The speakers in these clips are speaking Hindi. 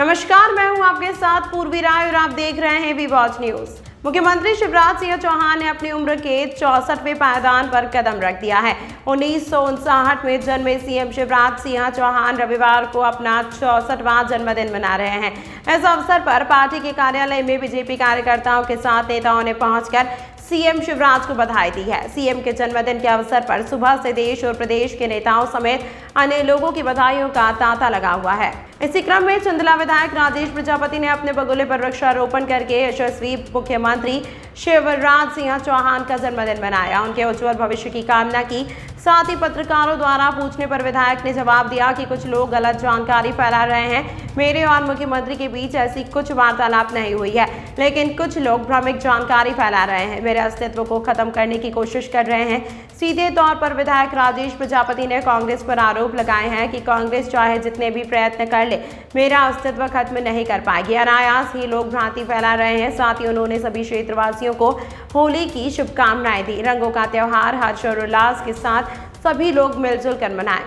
नमस्कार, मैं हूं आपके साथ पूर्वी राय और आप देख रहे हैं वी वॉच न्यूज। मुख्यमंत्री शिवराज सिंह चौहान ने अपनी उम्र के 64वें पायदान पर कदम रख दिया है। 1959 में जन्मे सीएम शिवराज सिंह चौहान रविवार को अपना 64वां जन्मदिन मना रहे हैं। इस अवसर पर पार्टी के कार्यालय में बीजेपी कार्यकर्ताओं के साथ नेताओं ने पहुंचकर सीएम शिवराज को बधाई दी है। सीएम के जन्मदिन के अवसर पर सुबह से देश और प्रदेश के नेताओं समेत अन्य लोगों की बधाइयों का तांता लगा हुआ है। इसी क्रम में चंदला विधायक राजेश प्रजापति ने अपने बगुले पर वृक्षारोपण करके यशस्वी मुख्यमंत्री शिवराज सिंह चौहान का जन्मदिन मनाया, उनके उज्जवल भविष्य की कामना की। साथ ही पत्रकारों द्वारा पूछने पर विधायक ने जवाब दिया कि कुछ लोग गलत जानकारी फैला रहे हैं। मेरे और मुख्यमंत्री के बीच ऐसी कुछ वार्तालाप नहीं हुई है, लेकिन कुछ लोग भ्रामक जानकारी फैला रहे हैं, मेरे अस्तित्व को खत्म करने की कोशिश कर रहे हैं। सीधे तौर पर विधायक राजेश प्रजापति ने कांग्रेस पर आरोप लगाए हैं कि कांग्रेस चाहे जितने भी प्रयत्न कर ले, मेरा अस्तित्व खत्म नहीं कर पाएगी। अनायास ही लोग भ्रांति फैला रहे हैं। साथ ही उन्होंने सभी क्षेत्रवासियों को होली की शुभकामनाएं दी। रंगों का त्योहार हर्ष और उल्लास के साथ सभी लोग मिलजुल कर मनाएं।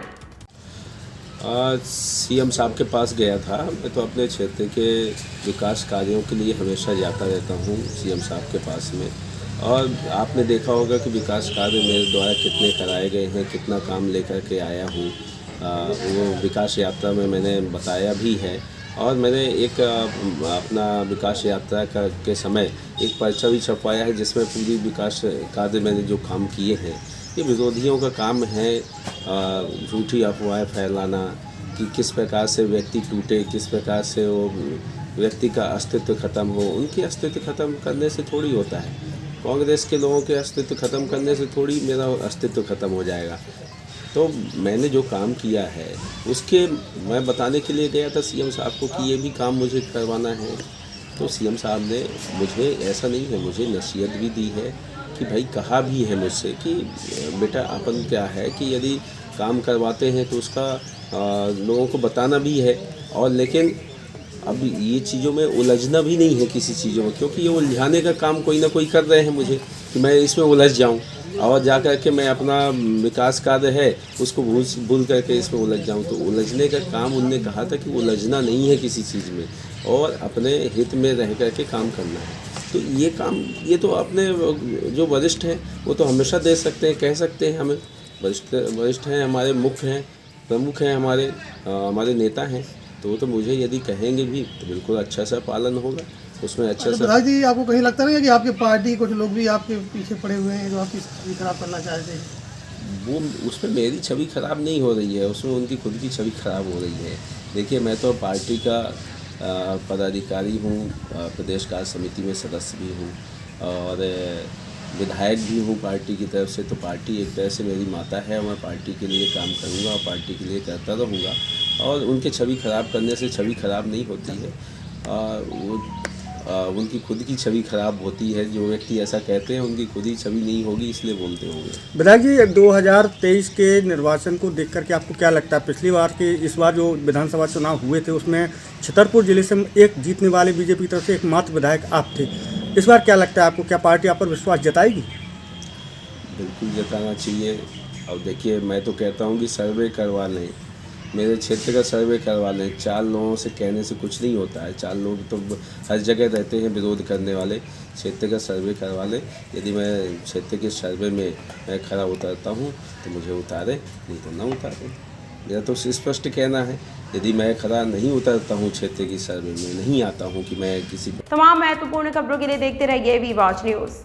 सीएम साहब के पास गया था। मैं तो अपने क्षेत्र के विकास कार्यों के लिए हमेशा जाता रहता हूँ सीएम साहब के पास में, और आपने देखा होगा कि विकास कार्य मेरे द्वारा कितने कराए गए हैं, कितना काम लेकर के आया हूँ। वो विकास यात्रा में मैंने बताया भी है, और मैंने एक अपना विकास यात्रा के समय एक पर्चा भी छपवाया है जिसमें पूरी विकास कार्य मैंने जो काम किए हैं। ये विरोधियों का काम है झूठी अफवाहें फैलाना कि किस प्रकार से व्यक्ति टूटे, किस प्रकार से वो व्यक्ति का अस्तित्व खत्म हो। उनके अस्तित्व खत्म करने से थोड़ी होता है, कांग्रेस के लोगों के अस्तित्व खत्म करने से थोड़ी मेरा अस्तित्व खत्म हो जाएगा। तो मैंने जो काम किया है उसके मैं बताने के लिए गया था सीएम साहब को कि ये भी काम मुझे करवाना है। तो सीएम साहब ने मुझे, ऐसा नहीं है, मुझे नसीहत भी दी है कि भाई कहा भी है मुझसे कि बेटा अपन क्या है कि यदि काम करवाते हैं तो उसका लोगों को बताना भी है, और लेकिन अब ये चीज़ों में उलझना भी नहीं है किसी चीज़ों में, क्योंकि ये उलझाने का काम कोई ना कोई कर रहे हैं मुझे कि मैं इसमें उलझ जाऊं और जा कर के मैं अपना विकास कार्य है उसको भूल करके इसमें उलझ जाऊं। तो उलझने का काम उनने कहा था कि उलझना नहीं है किसी चीज़ में, और अपने हित में रह कर के काम करना है। तो ये काम, ये तो अपने जो वरिष्ठ हैं वो तो हमेशा दे सकते हैं, कह सकते हैं हमें। वरिष्ठ हैं, हमारे मुख्य हैं, प्रमुख हैं, हमारे नेता हैं, तो वो तो मुझे यदि कहेंगे भी तो बिल्कुल अच्छा सा पालन होगा, उसमें अच्छा सा। प्रधान जी, आपको कहीं लगता नहीं है कि आपके पार्टी कुछ लोग भी आपके पीछे पड़े हुए हैं जो आपकी छवि खराब करना चाहते हैं? वो उसमें मेरी छवि खराब नहीं हो रही है, उसमें उनकी खुद की छवि खराब हो रही है। देखिए, मैं तो पार्टी का पदाधिकारी हूँ, प्रदेश कार्य समिति में सदस्य भी हूँ और विधायक भी हूँ पार्टी की तरफ से। तो पार्टी एक तरह से मेरी माता है, मैं पार्टी के लिए काम करूँगा और पार्टी के लिए करता रहूँगा, और उनके छवि खराब करने से छवि खराब नहीं होती है। उनकी खुद की छवि खराब होती है। जो व्यक्ति ऐसा कहते हैं उनकी खुद ही छवि नहीं होगी, इसलिए बोलते होंगे। विधायक जी, 2023 के निर्वाचन को देख करके आपको क्या लगता है? पिछली बार के इस बार जो विधानसभा चुनाव हुए थे उसमें छतरपुर जिले से एक जीतने वाले बीजेपी की तरफ से एकमात्र विधायक आप थे। इस बार क्या लगता है आपको, क्या पार्टी आप पर विश्वास जताएगी? बिल्कुल जताना चाहिए। और देखिए, मैं तो कहता हूँ कि सर्वे करवा लें, मेरे क्षेत्र का सर्वे करवा लें। 4 लोगों से कहने से कुछ नहीं होता है, 4 लोग तो हर जगह रहते हैं विरोध करने वाले। क्षेत्र का सर्वे करवा लें। यदि मैं क्षेत्र के सर्वे में मैं खरा उतरता हूँ तो मुझे उतारे, नहीं तो ना उतारे। मेरा तो स्पष्ट कहना है, यदि मैं खरा नहीं उतरता हूँ क्षेत्र की सर्वे में, नहीं आता हूँ कि मैं किसी। तमाम महत्वपूर्ण खबरों के लिए देखते रहिए वी वॉच न्यूज।